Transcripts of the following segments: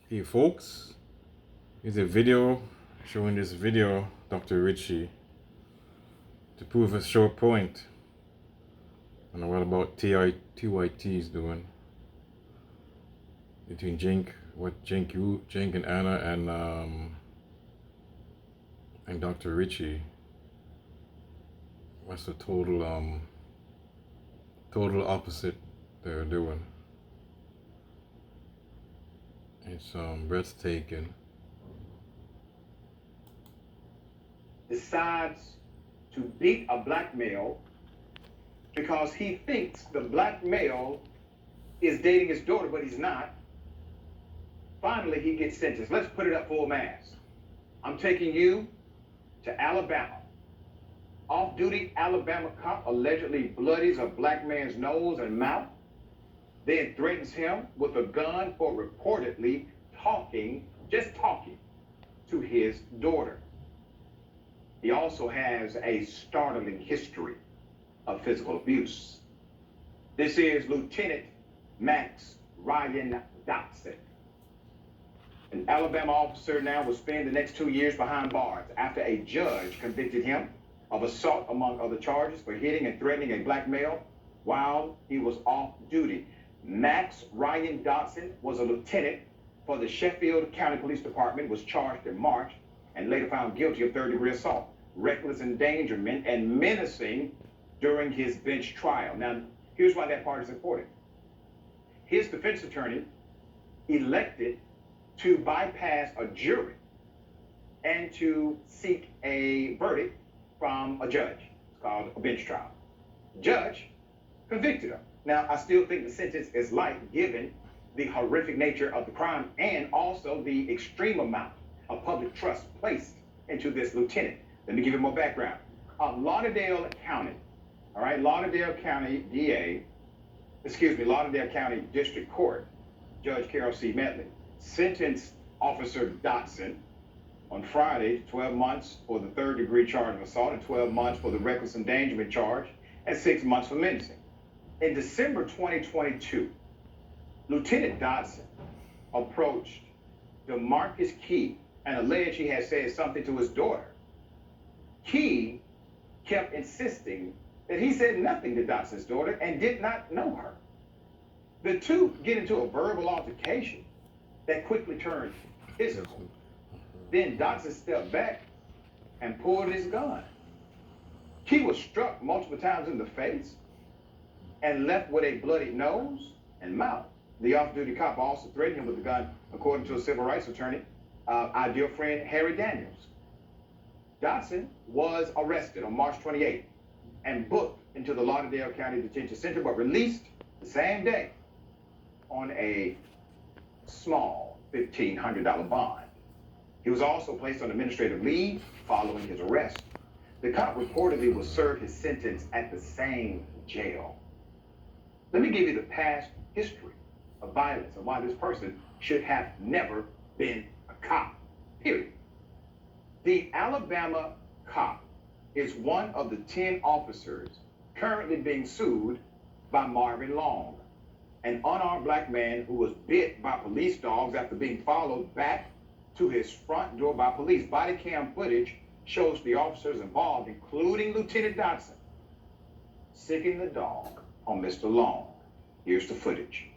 Hey folks, here's a video showing this video, Dr. Richey, to prove a short point on what about TYT is doing between Cenk and Anna and Dr. Richey. What's the total opposite they're doing? It's breathtaking. Decides to beat a black male because he thinks the black male is dating his daughter, but he's not. Finally, he gets sentenced. Let's put it up full mass. I'm taking you to Alabama. Off-duty Alabama cop allegedly bloodies a black man's nose and mouth, then threatens him with a gun for reportedly just talking to his daughter. He also has a startling history of physical abuse. This is Lieutenant Max Ryan Dotson. An Alabama officer now will spend the next 2 years behind bars after a judge convicted him of assault, among other charges, for hitting and threatening a black male while he was off duty. Max Ryan Dotson was a lieutenant for the Sheffield County Police Department, was charged in March and later found guilty of third-degree assault, reckless endangerment, and menacing during his bench trial. Now, here's why that part is important. His defense attorney elected to bypass a jury and to seek a verdict from a judge. It's called a bench trial. Judge convicted him. Now, I still think the sentence is light given the horrific nature of the crime and also the extreme amount of public trust placed into this lieutenant. Let me give you more background. Lauderdale County, all right, Lauderdale County Lauderdale County District Court, Judge Carol C. Medley, sentenced Officer Dotson on Friday to 12 months for the third-degree charge of assault and 12 months for the reckless endangerment charge and 6 months for menacing. In December 2022, Lieutenant Dotson approached DeMarcus Key and alleged he had said something to his daughter. Key kept insisting that he said nothing to Dotson's daughter and did not know her. The two get into a verbal altercation that quickly turned physical. Then Dotson stepped back and pulled his gun. Key was struck multiple times in the face and left with a bloody nose and mouth. The off-duty cop also threatened him with a gun, according to a civil rights attorney, our dear friend Harry Daniels. Dotson was arrested on March 28th and booked into the Lauderdale County Detention Center, but released the same day on a small $1,500 bond. He was also placed on administrative leave following his arrest. The cop reportedly will serve his sentence at the same jail. Let me give you the past history of violence and why this person should have never been a cop, period. The Alabama cop is one of the 10 officers currently being sued by Marvin Long, an unarmed black man who was bit by police dogs after being followed back to his front door by police. Body cam footage shows the officers involved, including Lieutenant Dotson, sicking the dog on Mr. Long. Here's the footage.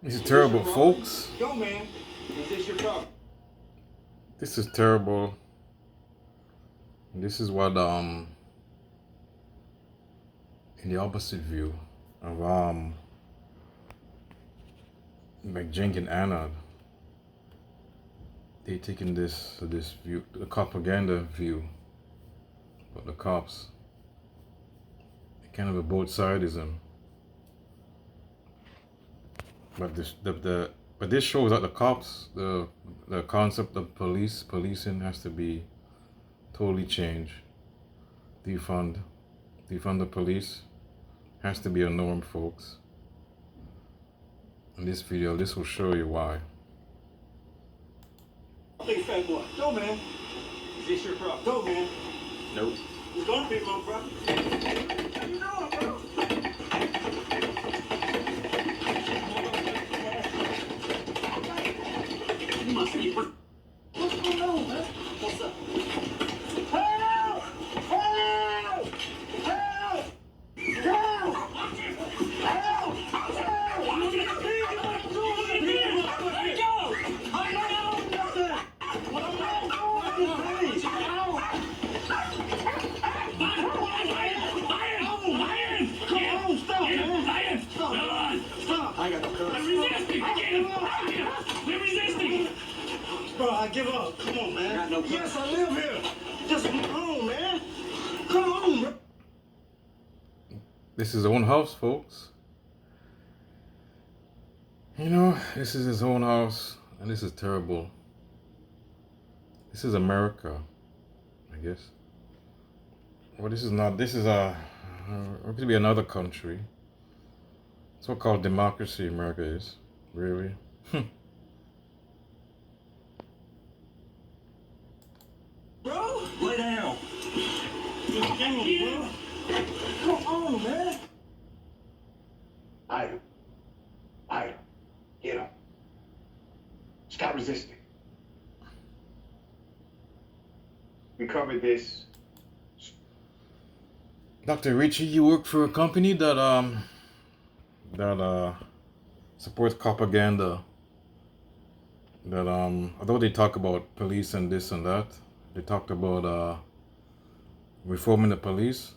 This is terrible, folks. Go, man. Is this your problem? This is terrible. This is what in the opposite view of like Cenk and Anna, they taking this view, the copaganda view, but the cops, kind of a both sidism. But this shows that the cops, the concept of policing has to be totally changed. Defund the police has to be a norm, folks. In this video, this will show you why. Big fat boy. Go, man. Is this your problem? Go, man. Nope. It's gonna be my problem. How you doing, bro? give up. We're resisting. Bro, I give up. Come on, man. Got no gun. Yes, I live here. Just come on, man. Come on, bro. This is his own house, folks. You know, this is his own house, and this is terrible. This is America, I guess. Well, this is not. This is it could be another country. So-called democracy, America is. Really? Bro, lay down. Come on, man. Item. Get up. Stop resisting. We covered this. Dr. Richey, you work for a company that supports propaganda. That although they talk about police and this and that, they talked about reforming the police.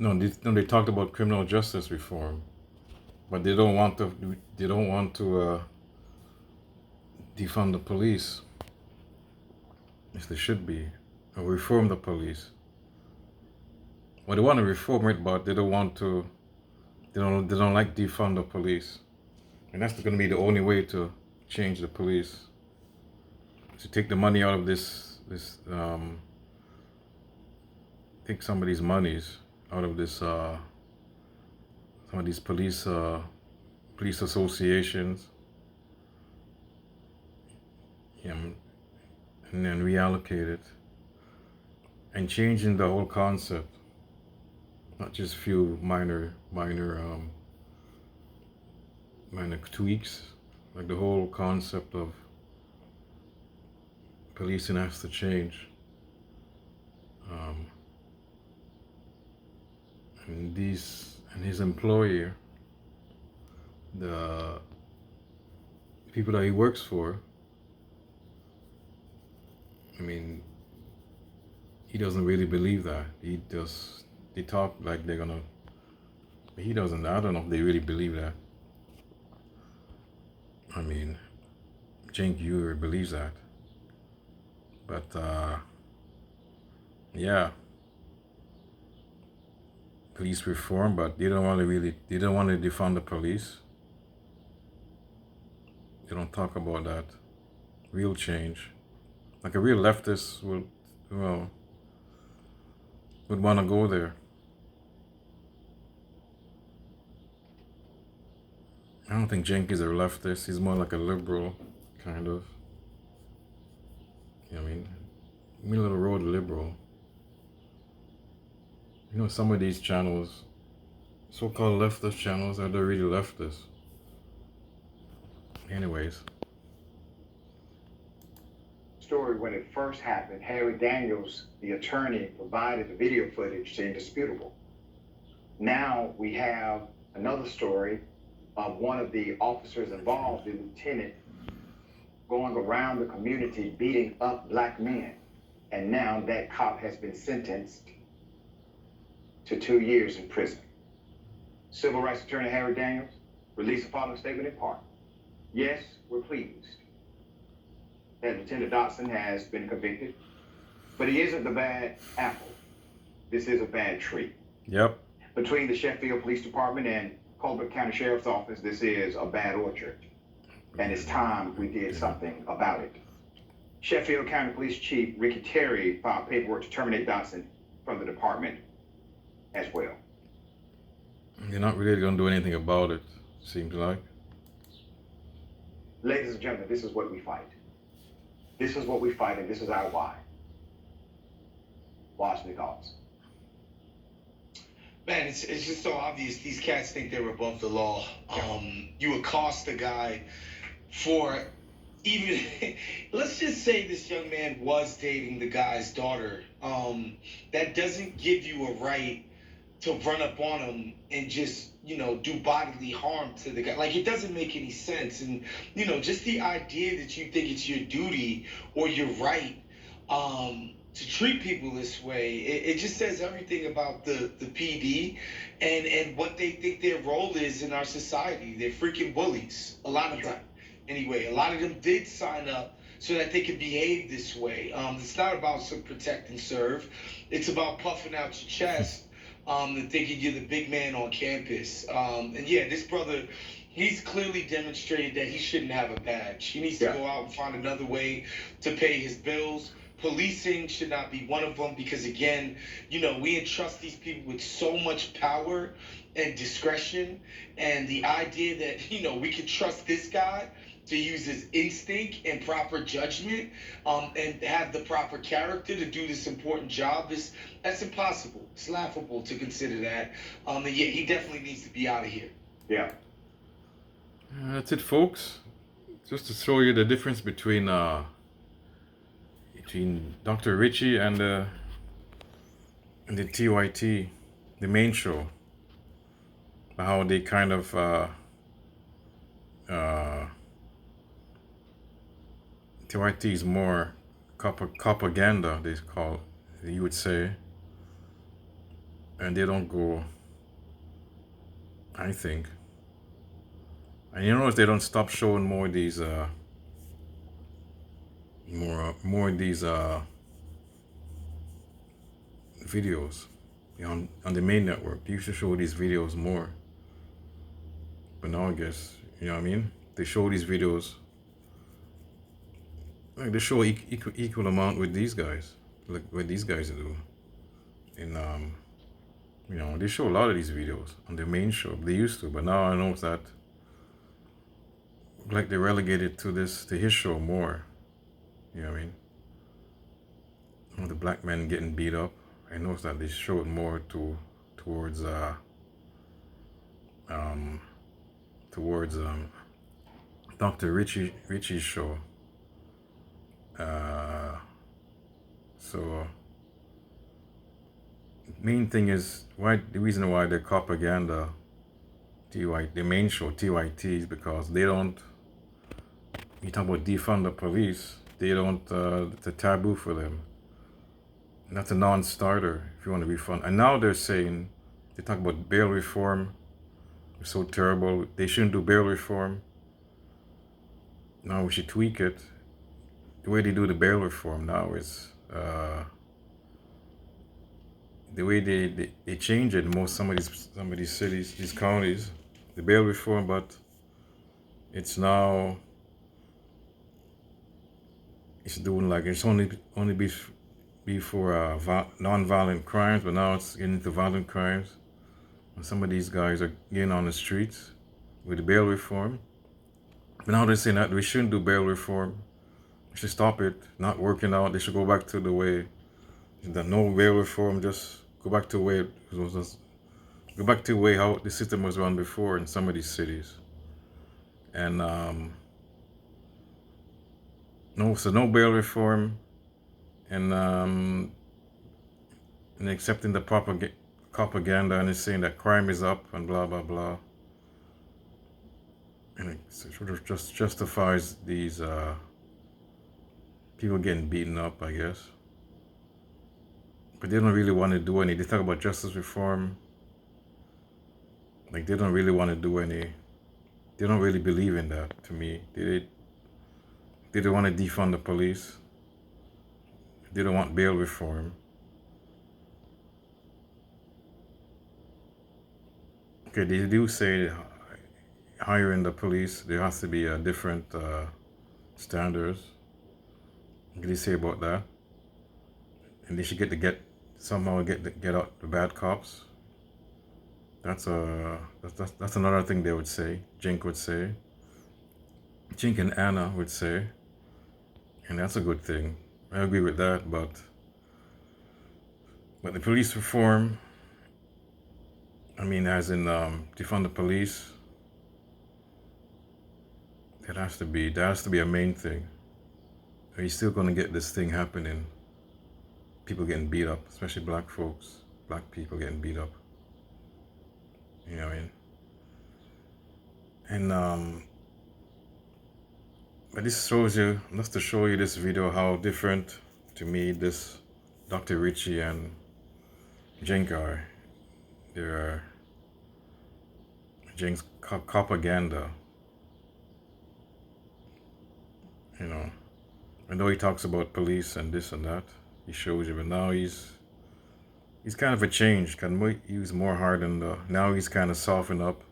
No, they talked about criminal justice reform, but they don't want to. They don't want to defund the police. Yes, they should be, or reform the police. Well, they want to reform it, but they don't want to. They don't like defund the police, and that's going to be the only way to change the police. To take the money out of take some of these monies out of this, some of these police associations, and then reallocate it, and changing the whole concept, not just few minor tweaks, like the whole concept of policing has to change. And his employer, the people that he works for, I mean, he doesn't really believe that. They talk like they're gonna, but he doesn't. I don't know if they really believe that. I mean, Cenk believes that. But yeah, police reform, but they don't want to defund the police. They don't talk about that. Real change. Like a real leftist would want to go there. I don't think Cenk is a leftist. He's more like a liberal, kind of. You know what I mean? Middle of the road liberal. You know, some of these channels, so-called leftist channels, are they really leftist? Anyways. Story when it first happened, Harry Daniels, the attorney, provided the video footage to indisputable. Now we have another story of one of the officers involved, the lieutenant, going around the community beating up black men. And now that cop has been sentenced to 2 years in prison. Civil rights attorney Harry Daniels released the following statement in part. Yes, we're pleased that Lieutenant Dotson has been convicted, but he isn't the bad apple. This is a bad tree. Yep. Between the Sheffield Police Department and Colbert County Sheriff's Office, this is a bad orchard. And it's time we did something about it. Sheffield County Police Chief Ricky Terry filed paperwork to terminate Dotson from the department as well. You're not really going to do anything about it, seems like. Ladies and gentlemen, this is what we fight. This is what we fight, and this is our why. Watch the thoughts. Man, it's just so obvious these cats think they're above the law. You accost a guy for even, let's just say this young man was dating the guy's daughter. That doesn't give you a right to run up on him and just, do bodily harm to the guy. Like, it doesn't make any sense. And, just the idea that you think it's your duty or your right to treat people this way. It just says everything about the PD and what they think their role is in our society. They're freaking bullies. A lot of them. Anyway, a lot of them did sign up so that they could behave this way. It's not about some protect and serve. It's about puffing out your chest and thinking you're the big man on campus. And yeah, this brother, he's clearly demonstrated that he shouldn't have a badge. He needs to go out and find another way to pay his bills. Policing should not be one of them because, again, you know, we entrust these people with so much power and discretion. And the idea that, you know, we could trust this guy to use his instinct and proper judgment and have the proper character to do this important job that's impossible. It's laughable to consider that. And yeah, he definitely needs to be out of here. Yeah. That's it, folks. Just to show you the difference between Dr. Richey and the TYT, the main show. How they kind of TYT is more copaganda, you would say, and they don't go, I think. And you notice they don't stop showing more of these videos on the main network. They used to show these videos more, but now I guess, you know what I mean, they show these videos, like they show equal amount with these guys, like what these guys do. And you know, they show a lot of these videos on the main show. They used to, but now I know that like they relegated to his show more. You know what I mean? The black men getting beat up. I noticed that they showed more towards Dr. Richey's show. So main thing is the reason why the copaganda the main show TYT is because they don't. You talk about defund the police. They don't. It's a taboo for them. That's a non-starter if you want to refund. And now they're saying they talk about bail reform. It's so terrible. They shouldn't do bail reform. Now we should tweak it. The way they do the bail reform now is the way they change it in some of these cities, these counties, the bail reform, but it's now it's doing like it's only be for non-violent crimes, but now it's getting into violent crimes. And some of these guys are getting on the streets with the bail reform. But now they're saying that we shouldn't do bail reform. We should stop it, not working out. They should go back to the way, that no bail reform, just go back to the way it was, go back to the way how the system was run before in some of these cities. And no bail reform, and accepting the propaganda, and it's saying that crime is up and blah blah blah, and it sort of just justifies these people getting beaten up, I guess. But they don't really want to do any. They talk about justice reform, like they don't really want to do any. They don't really believe in that. To me, they don't want to defund the police. They don't want bail reform. Okay, they do say hiring the police, there has to be a different standards. What do they say about that? And they should somehow get out the bad cops. That's another thing they would say. Cenk would say. Cenk and Anna would say, and that's a good thing. I agree with that, but the police reform, I mean, as in defund the police, that has to be a main thing. Are you still gonna get this thing happening? People getting beat up, especially black people getting beat up. You know what I mean? And but this shows you, just to show you this video, how different to me this Dr. Richey and Cenk are. They're Cenk's copaganda. You know, I know he talks about police and this and that. He shows you, but now he's kind of a change. He was more hard and now he's kind of softened up.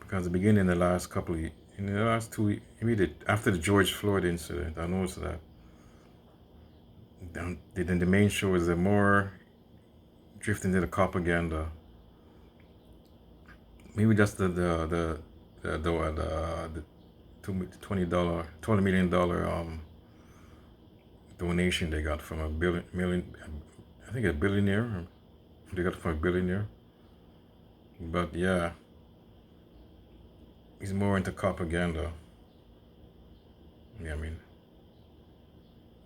Because the beginning, in the last 2 after the George Floyd incident, I noticed that. Then the main show is more drifting into the propaganda. Maybe just the $20 million donation they got from a billionaire. They got from a billionaire. But yeah, he's more into propaganda. Yeah, I mean.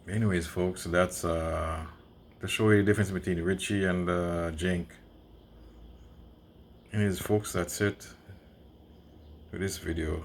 Anyways, folks, that's to show you the difference between Richey and Cenk. Anyways, folks, that's it for this video.